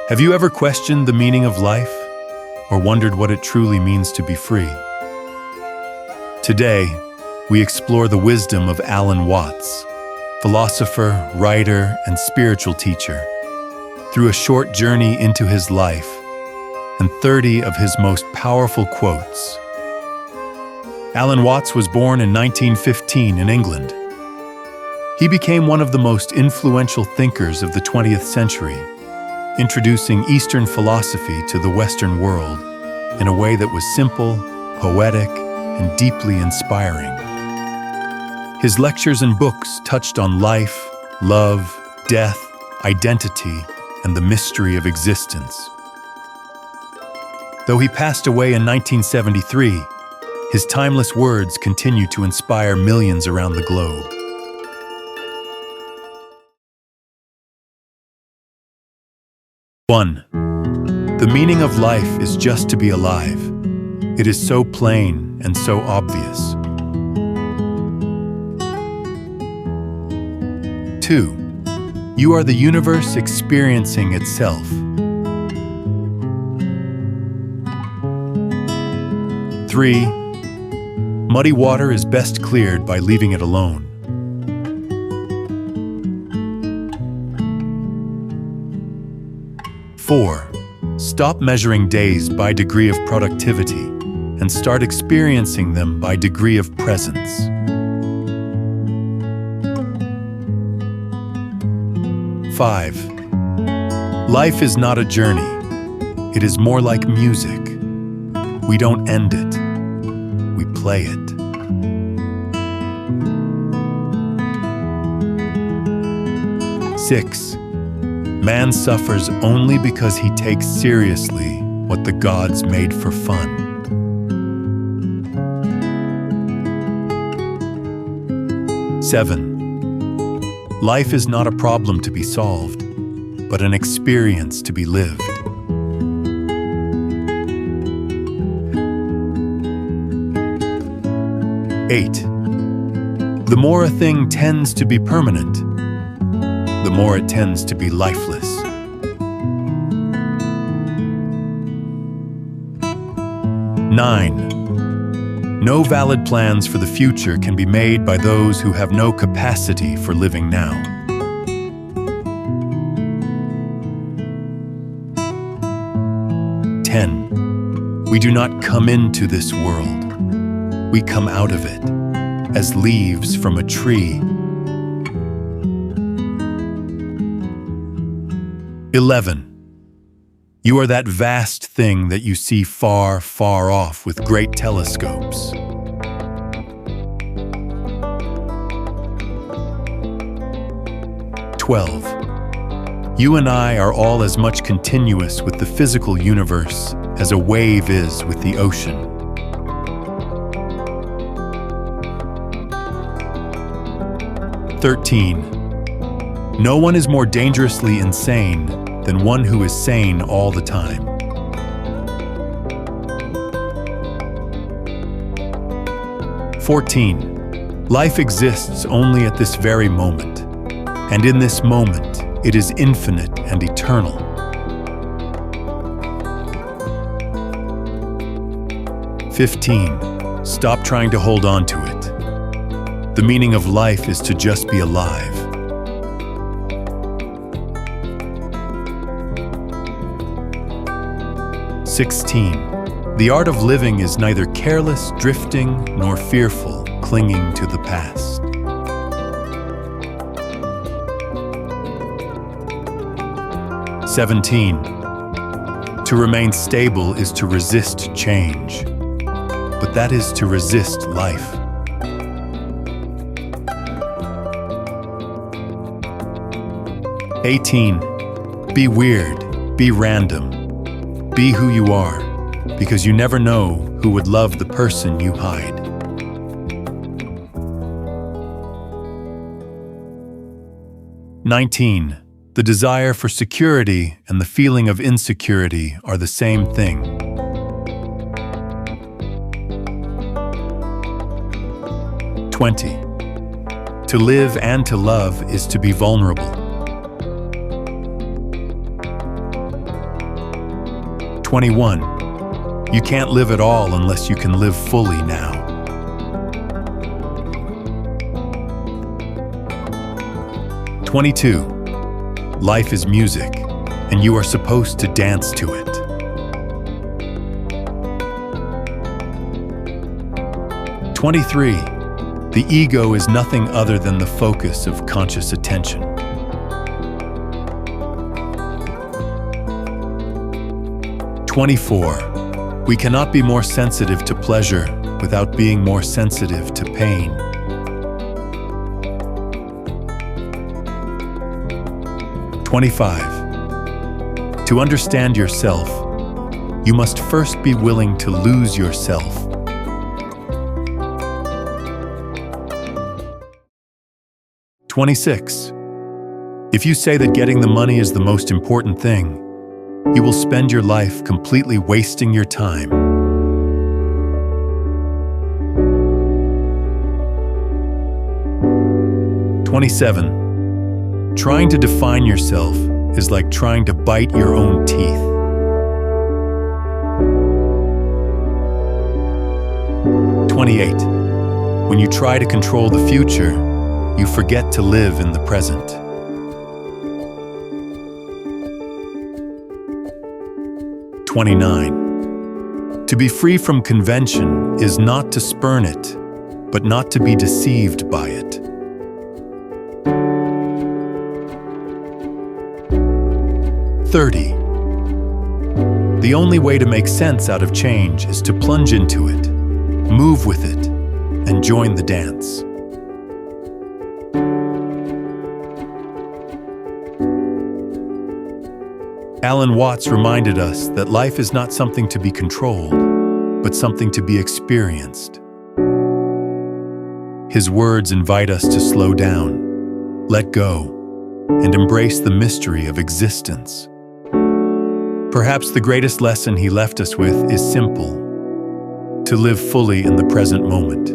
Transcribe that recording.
Have you ever questioned the meaning of life or wondered what it truly means to be free? Today, we explore the wisdom of Alan Watts, philosopher, writer, and spiritual teacher, through a short journey into his life and 30 of his most powerful quotes. Alan Watts was born in 1915 in England. He became one of the most influential thinkers of the 20th century, introducing Eastern philosophy to the Western world in a way that was simple, poetic, and deeply inspiring. His lectures and books touched on life, love, death, identity, and the mystery of existence. Though he passed away in 1973, his timeless words continue to inspire millions around the globe. 1. The meaning of life is just to be alive. It is so plain and so obvious. 2. You are the universe experiencing itself. 3. Muddy water is best cleared by leaving it alone. 4. Stop measuring days by degree of productivity and start experiencing them by degree of presence. 5. Life is not a journey. It is more like music. We don't end it. We play it. 6. Man suffers only because he takes seriously what the gods made for fun. 7. Life is not a problem to be solved, but an experience to be lived. 8. The more a thing tends to be permanent, the more it tends to be lifeless. 9. No valid plans for the future can be made by those who have no capacity for living now. 10. We do not come into this world. We come out of it, as leaves from a tree. 11. You are that vast thing that you see far, far off with great telescopes. 12. You and I are all as much continuous with the physical universe as a wave is with the ocean. 13. No one is more dangerously insane than one who is sane all the time. 14. Life exists only at this very moment, and in this moment, it is infinite and eternal. 15. Stop trying to hold on to it. The meaning of life is to just be alive. 16. The art of living is neither careless drifting nor fearful clinging to the past. 17. To remain stable is to resist change, but that is to resist life. 18. Be weird, be random. Be who you are, because you never know who would love the person you hide. 19. The desire for security and the feeling of insecurity are the same thing. 20. To live and to love is to be vulnerable. 21. You can't live at all unless you can live fully now. 22. Life is music, and you are supposed to dance to it. 23. The ego is nothing other than the focus of conscious attention. 24. We cannot be more sensitive to pleasure without being more sensitive to pain. 25. To understand yourself, you must first be willing to lose yourself. 26. If you say that getting the money is the most important thing, you will spend your life completely wasting your time. 27. Trying to define yourself is like trying to bite your own teeth. 28. When you try to control the future, you forget to live in the present. 29. To be free from convention is not to spurn it, but not to be deceived by it. 30. The only way to make sense out of change is to plunge into it, move with it, and join the dance. Alan Watts reminded us that life is not something to be controlled, but something to be experienced. His words invite us to slow down, let go, and embrace the mystery of existence. Perhaps the greatest lesson he left us with is simple: to live fully in the present moment.